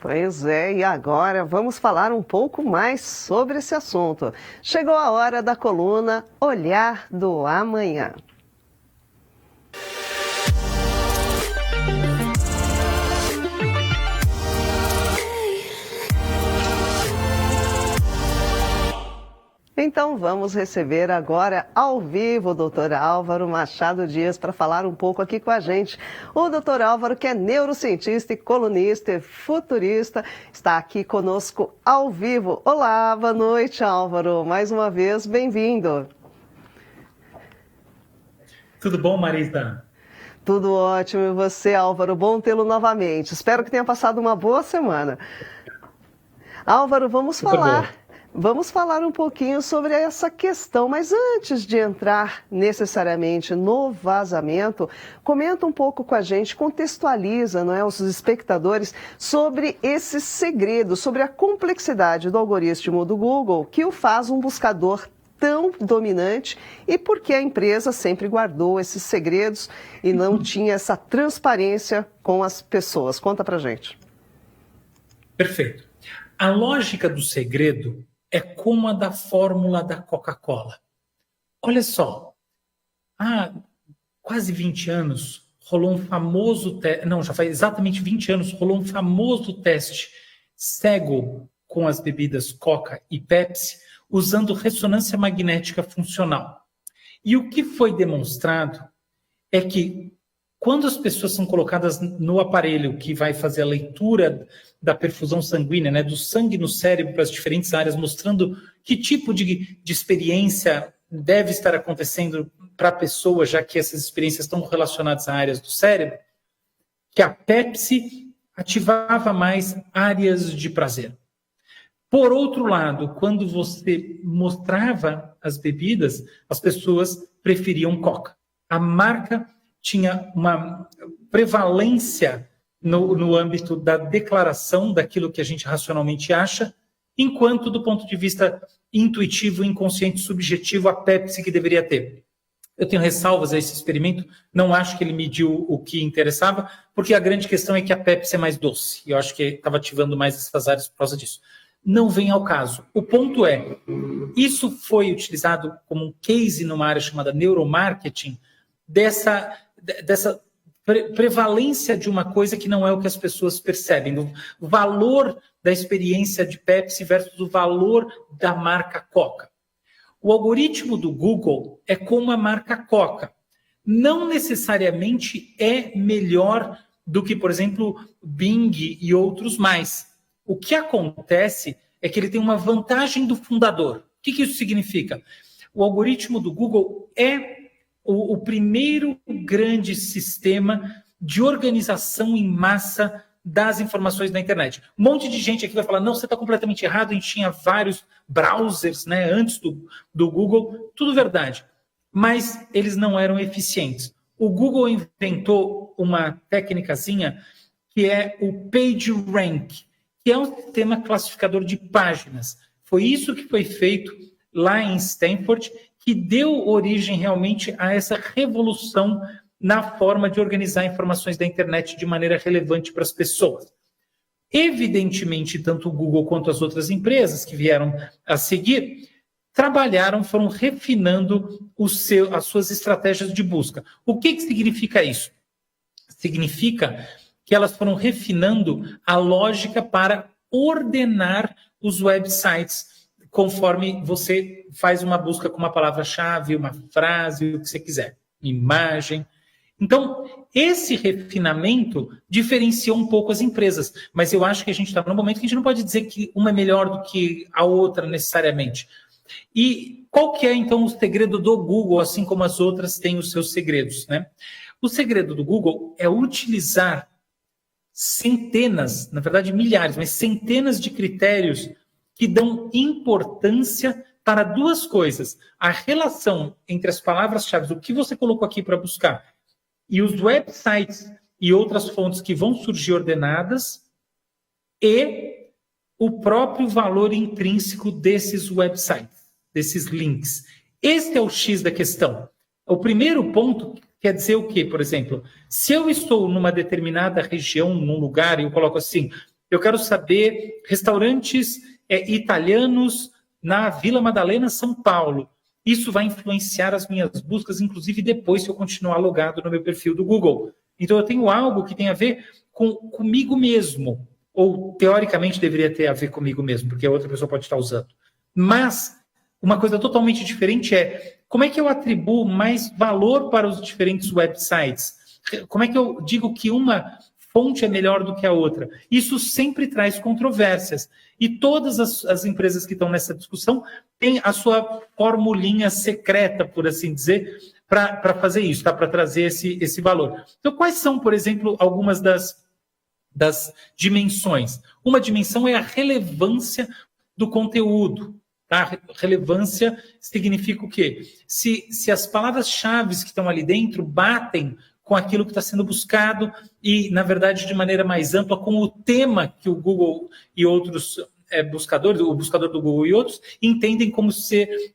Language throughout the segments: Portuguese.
Pois é, e agora vamos falar um pouco mais sobre esse assunto. Chegou a hora da coluna Olhar do Amanhã. Então vamos receber agora ao vivo o Dr. Álvaro Machado Dias para falar um pouco aqui com a gente. O Dr. Álvaro, que é neurocientista e colunista e futurista, está aqui conosco ao vivo. Olá, boa noite, Álvaro. Mais uma vez, bem-vindo. Tudo bom, Marisa? Tudo ótimo. E você, Álvaro? Bom tê-lo novamente. Espero que tenha passado uma boa semana. Álvaro, vamos falar um pouquinho sobre essa questão, mas antes de entrar necessariamente no vazamento, comenta um pouco com a gente, contextualiza, não é, os espectadores sobre esse segredo, sobre a complexidade do algoritmo do Google que o faz um buscador tão dominante e por que a empresa sempre guardou esses segredos e não tinha essa transparência com as pessoas. Conta pra gente. Perfeito. A lógica do segredo é como a da fórmula da Coca-Cola. Olha só, há quase 20 anos rolou um famoso teste, já faz exatamente 20 anos, rolou um famoso teste cego com as bebidas Coca e Pepsi, usando ressonância magnética funcional. E o que foi demonstrado é que quando as pessoas são colocadas no aparelho que vai fazer a leitura da perfusão sanguínea, né, do sangue no cérebro para as diferentes áreas, mostrando que tipo de experiência deve estar acontecendo para a pessoa, já que essas experiências estão relacionadas a áreas do cérebro, que a Pepsi ativava mais áreas de prazer. Por outro lado, quando você mostrava as bebidas, as pessoas preferiam Coca. A marca tinha uma prevalência no âmbito da declaração daquilo que a gente racionalmente acha, enquanto do ponto de vista intuitivo, inconsciente, subjetivo, a Pepsi que deveria ter. Eu tenho ressalvas a esse experimento, não acho que ele mediu o que interessava, porque a grande questão é que a Pepsi é mais doce, e eu acho que estava ativando mais essas áreas por causa disso. Não vem ao caso. O ponto é, isso foi utilizado como um case numa área chamada neuromarketing, dessa prevalência de uma coisa que não é o que as pessoas percebem, o valor da experiência de Pepsi versus o valor da marca Coca. O algoritmo do Google é como a marca Coca. Não necessariamente é melhor do que, por exemplo, Bing e outros mais. O que acontece é que ele tem uma vantagem do fundador. O que isso significa? O algoritmo do Google é o primeiro grande sistema de organização em massa das informações na internet. Um monte de gente aqui vai falar, não, você está completamente errado, a gente tinha vários browsers, né, antes do Google, tudo verdade, mas eles não eram eficientes. O Google inventou uma técnicazinha que é o PageRank, que é um sistema classificador de páginas. Foi isso que foi feito lá em Stanford, que deu origem realmente a essa revolução na forma de organizar informações da internet de maneira relevante para as pessoas. Evidentemente, tanto o Google quanto as outras empresas que vieram a seguir, foram refinando as suas estratégias de busca. O que significa isso? Significa que elas foram refinando a lógica para ordenar os websites conforme você faz uma busca com uma palavra-chave, uma frase, o que você quiser, imagem. Então, esse refinamento diferenciou um pouco as empresas, mas eu acho que a gente está num momento que a gente não pode dizer que uma é melhor do que a outra necessariamente. E qual que é, então, o segredo do Google, assim como as outras têm os seus segredos, né? O segredo do Google é utilizar centenas, na verdade milhares, mas centenas de critérios que dão importância para duas coisas. A relação entre as palavras-chave, o que você colocou aqui para buscar, e os websites e outras fontes que vão surgir ordenadas, e o próprio valor intrínseco desses websites, desses links. Esse é o X da questão. O primeiro ponto quer dizer o quê? Por exemplo, se eu estou numa determinada região, num lugar, e eu coloco assim, Eu quero saber restaurantes italianos na Vila Madalena, São Paulo. Isso vai influenciar as minhas buscas, inclusive depois se eu continuar logado no meu perfil do Google. Então eu tenho algo que tem a ver comigo mesmo, ou teoricamente deveria ter a ver comigo mesmo, porque a outra pessoa pode estar usando. Mas uma coisa totalmente diferente é como é que eu atribuo mais valor para os diferentes websites? Como é que eu digo que uma fonte é melhor do que a outra? Isso sempre traz controvérsias. E todas as empresas que estão nessa discussão têm a sua formulinha secreta, por assim dizer, para fazer isso, tá? Para trazer esse valor. Então, quais são, por exemplo, algumas das dimensões? Uma dimensão é a relevância do conteúdo. Tá? Relevância significa o quê? Se as palavras-chave que estão ali dentro batem com aquilo que está sendo buscado e, na verdade, de maneira mais ampla, com o tema que o Google e outros buscadores, o buscador do Google e outros, entendem como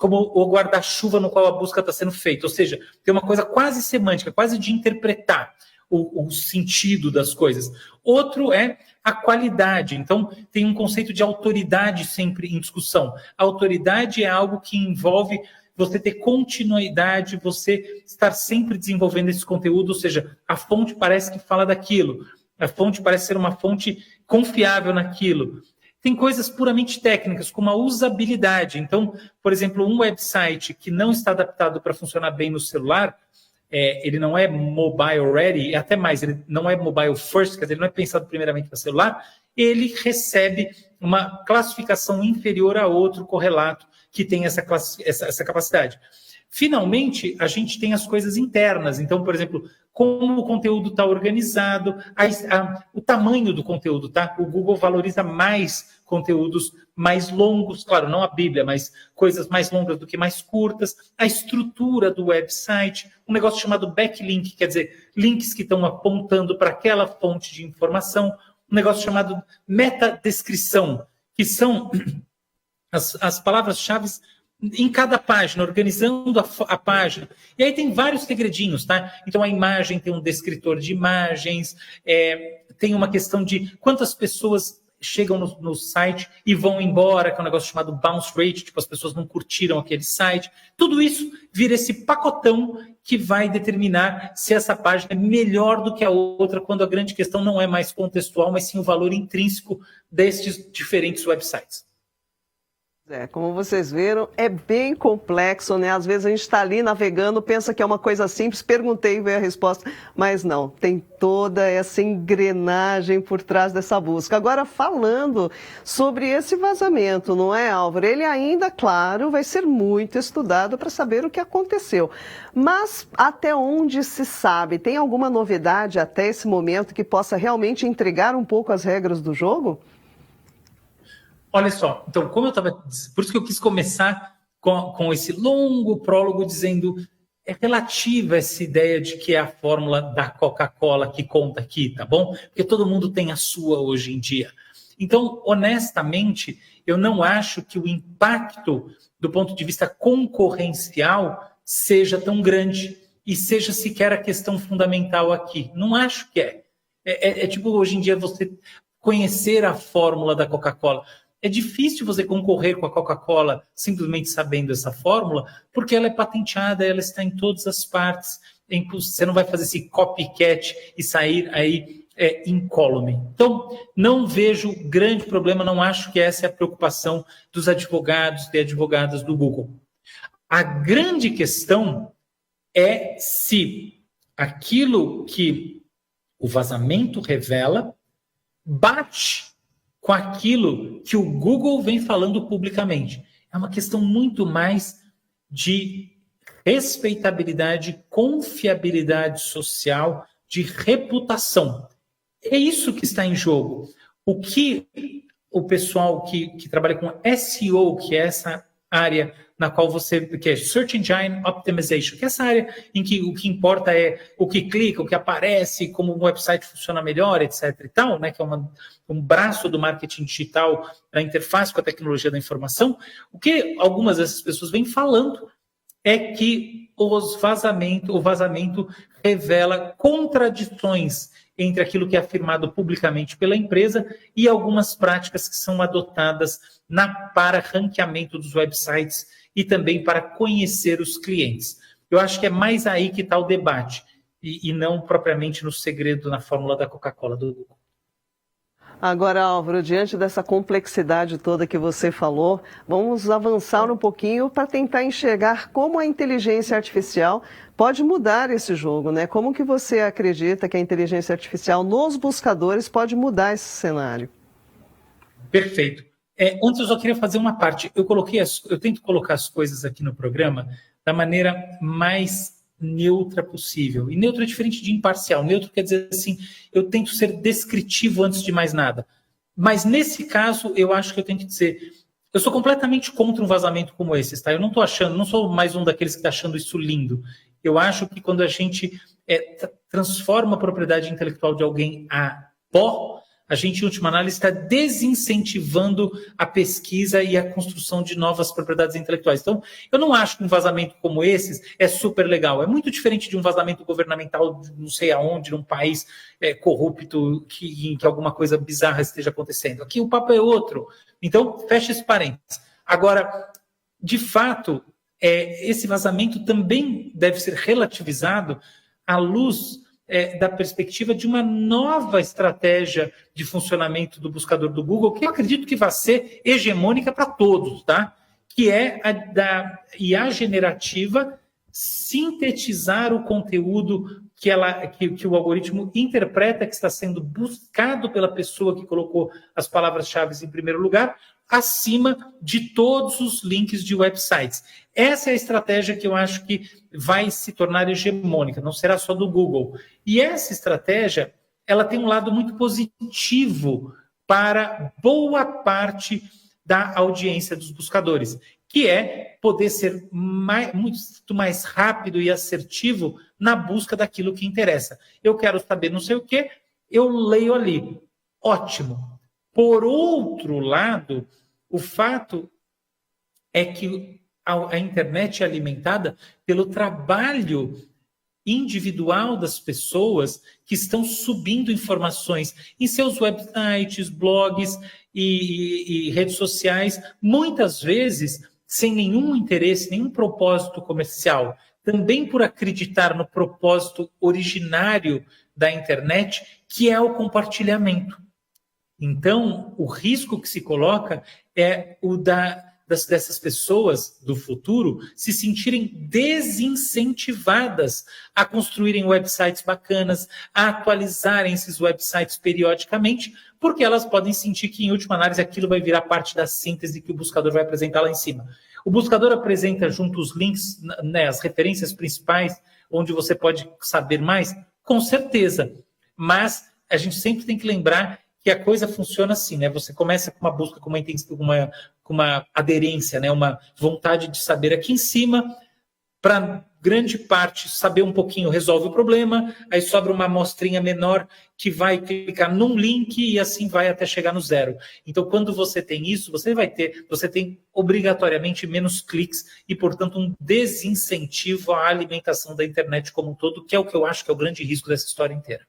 o guarda-chuva no qual a busca está sendo feita. Ou seja, tem uma coisa quase semântica, quase de interpretar o sentido das coisas. Outro é a qualidade. Então, tem um conceito de autoridade sempre em discussão. A autoridade é algo que envolve você ter continuidade, você estar sempre desenvolvendo esse conteúdo, ou seja, a fonte parece que fala daquilo, a fonte parece ser uma fonte confiável naquilo. Tem coisas puramente técnicas, como a usabilidade. Então, por exemplo, um website que não está adaptado para funcionar bem no celular, ele não é mobile ready, até mais, ele não é mobile first, quer dizer, ele não é pensado primeiramente para celular, ele recebe uma classificação inferior a outro correlato que tem essa capacidade. Finalmente, a gente tem as coisas internas. Então, por exemplo, como o conteúdo está organizado, o tamanho do conteúdo, tá? O Google valoriza mais conteúdos mais longos, claro, não a Bíblia, mas coisas mais longas do que mais curtas, a estrutura do website, um negócio chamado backlink, quer dizer, links que estão apontando para aquela fonte de informação, um negócio chamado metadescrição, que são as palavras-chave em cada página, organizando a página. E aí tem vários segredinhos, tá? Então a imagem tem um descritor de imagens, tem uma questão de quantas pessoas chegam no site e vão embora, que é um negócio chamado bounce rate, tipo, as pessoas não curtiram aquele site. Tudo isso vira esse pacotão que vai determinar se essa página é melhor do que a outra, quando a grande questão não é mais contextual, mas sim o valor intrínseco destes diferentes websites. Como vocês viram, é bem complexo, né? Às vezes a gente está ali navegando, pensa que é uma coisa simples, perguntei e veio a resposta, mas não, tem toda essa engrenagem por trás dessa busca. Agora, falando sobre esse vazamento, não é, Álvaro? Ele ainda, claro, vai ser muito estudado para saber o que aconteceu. Mas até onde se sabe? Tem alguma novidade até esse momento que possa realmente entregar um pouco as regras do jogo? Olha só, então, como eu estava... Por isso que eu quis começar com esse longo prólogo dizendo é relativa essa ideia de que é a fórmula da Coca-Cola que conta aqui, tá bom? Porque todo mundo tem a sua hoje em dia. Então, honestamente, eu não acho que o impacto do ponto de vista concorrencial seja tão grande e seja sequer a questão fundamental aqui. Não acho que é. É tipo, hoje em dia, você conhecer a fórmula da Coca-Cola. É difícil você concorrer com a Coca-Cola simplesmente sabendo essa fórmula, porque ela é patenteada, ela está em todas as partes. Você não vai fazer esse copycat e sair aí incólume. Então, não vejo grande problema, não acho que essa é a preocupação dos advogados e advogadas do Google. A grande questão é se aquilo que o vazamento revela bate com aquilo que o Google vem falando publicamente. É uma questão muito mais de respeitabilidade, confiabilidade social, de reputação. É isso que está em jogo. O que o pessoal que trabalha com SEO, que é essa área na qual que é Search Engine Optimization, que é essa área em que o que importa é o que clica, o que aparece, como um website funciona melhor, etc. e tal, né, que é um braço do marketing digital na interface com a tecnologia da informação. O que algumas dessas pessoas vêm falando é que o vazamento revela contradições entre aquilo que é afirmado publicamente pela empresa e algumas práticas que são adotadas para ranqueamento dos websites e também para conhecer os clientes. Eu acho que é mais aí que está o debate, e não propriamente no segredo, na fórmula da Coca-Cola do Google. Agora, Álvaro, diante dessa complexidade toda que você falou, vamos avançar um pouquinho para tentar enxergar como a inteligência artificial pode mudar esse jogo, né? Como que você acredita que a inteligência artificial nos buscadores pode mudar esse cenário? Perfeito. Antes eu só queria fazer uma parte. Eu tento colocar as coisas aqui no programa da maneira mais neutra possível. E neutro é diferente de imparcial. Neutro quer dizer assim, eu tento ser descritivo antes de mais nada. Mas nesse caso, eu acho que eu tenho que dizer, eu sou completamente contra um vazamento como esse, tá? Eu não sou mais um daqueles que está achando isso lindo. Eu acho que quando a gente transforma a propriedade intelectual de alguém a pó, a gente, em última análise, está desincentivando a pesquisa e a construção de novas propriedades intelectuais. Então, eu não acho que um vazamento como esses é super legal. É muito diferente de um vazamento governamental, não sei aonde, num país corrupto, em que alguma coisa bizarra esteja acontecendo. Aqui o papo é outro. Então, fecha esse parênteses. Agora, de fato, esse vazamento também deve ser relativizado à luz da perspectiva de uma nova estratégia de funcionamento do buscador do Google, que eu acredito que vai ser hegemônica para todos, tá? Que é a da IA generativa sintetizar o conteúdo que o algoritmo interpreta que está sendo buscado pela pessoa que colocou as palavras-chave em primeiro lugar, acima de todos os links de websites. Essa é a estratégia que eu acho que vai se tornar hegemônica, não será só do Google. E essa estratégia, ela tem um lado muito positivo para boa parte da audiência dos buscadores, que é poder ser muito mais rápido e assertivo na busca daquilo que interessa. Eu quero saber não sei o quê, eu leio ali. Ótimo. Por outro lado, o fato é que a internet é alimentada pelo trabalho individual das pessoas que estão subindo informações em seus websites, blogs e redes sociais, muitas vezes sem nenhum interesse, nenhum propósito comercial. Também por acreditar no propósito originário da internet, que é o compartilhamento. Então, o risco que se coloca é o dessas pessoas do futuro se sentirem desincentivadas a construírem websites bacanas, a atualizarem esses websites periodicamente, porque elas podem sentir que, em última análise, aquilo vai virar parte da síntese que o buscador vai apresentar lá em cima. O buscador apresenta junto os links, né, as referências principais, onde você pode saber mais, com certeza. Mas a gente sempre tem que lembrar que a coisa funciona assim, né? Você começa com uma busca, com uma aderência, né? Uma vontade de saber aqui em cima, para grande parte saber um pouquinho resolve o problema, aí sobra uma amostrinha menor que vai clicar num link e assim vai até chegar no zero. Então, quando você tem isso, você tem obrigatoriamente menos cliques e, portanto, um desincentivo à alimentação da internet como um todo, que é o que eu acho que é o grande risco dessa história inteira.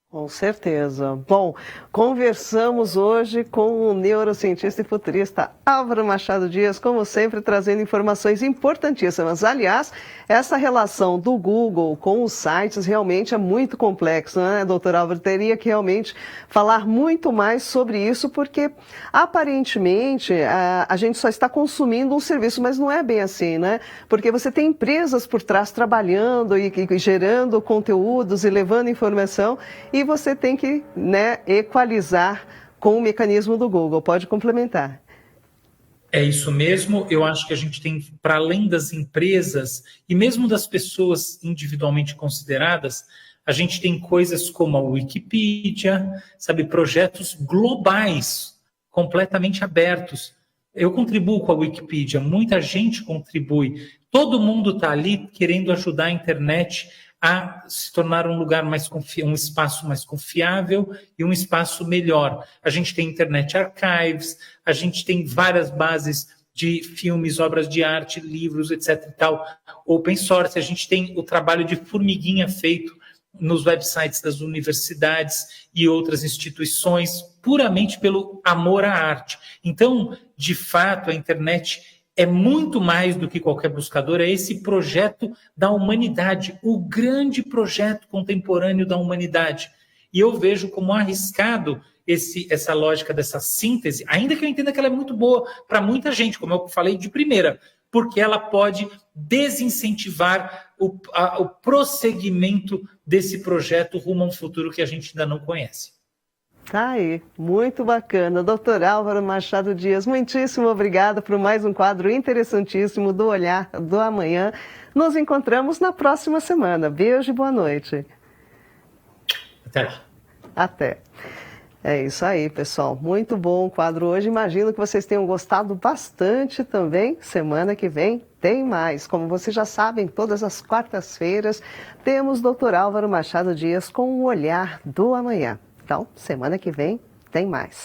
Com certeza. Bom, conversamos hoje com o neurocientista e futurista Álvaro Machado Dias, como sempre, trazendo informações importantíssimas. Aliás, essa relação do Google com os sites realmente é muito complexa, né, doutor Álvaro? Teria que realmente falar muito mais sobre isso, porque aparentemente a gente só está consumindo um serviço, mas não é bem assim, né? Porque você tem empresas por trás trabalhando e gerando conteúdos e levando informação, e você tem que, né, equalizar com o mecanismo do Google. Pode complementar. É isso mesmo. Eu acho que a gente tem, para além das empresas e mesmo das pessoas individualmente consideradas, a gente tem coisas como a Wikipedia, sabe, projetos globais, completamente abertos. Eu contribuo com a Wikipedia, muita gente contribui. Todo mundo está ali querendo ajudar a internet a se tornar um lugar um espaço mais confiável e um espaço melhor. A gente tem Internet Archives, a gente tem várias bases de filmes, obras de arte, livros, etc. e tal, open source. A gente tem o trabalho de formiguinha feito nos websites das universidades e outras instituições, puramente pelo amor à arte. Então, de fato, a internet é muito mais do que qualquer buscador, é esse projeto da humanidade, o grande projeto contemporâneo da humanidade. E eu vejo como arriscado essa lógica dessa síntese, ainda que eu entenda que ela é muito boa para muita gente, como eu falei de primeira, porque ela pode desincentivar o prosseguimento desse projeto rumo a um futuro que a gente ainda não conhece. Tá aí, muito bacana. Doutor Álvaro Machado Dias, muitíssimo obrigada por mais um quadro interessantíssimo do Olhar do Amanhã. Nos encontramos na próxima semana. Beijo e boa noite. Até lá. Até. É isso aí, pessoal. Muito bom o quadro hoje. Imagino que vocês tenham gostado bastante também. Semana que vem tem mais. Como vocês já sabem, todas as quartas-feiras temos Dr. Álvaro Machado Dias com o Olhar do Amanhã. Então, semana que vem tem mais.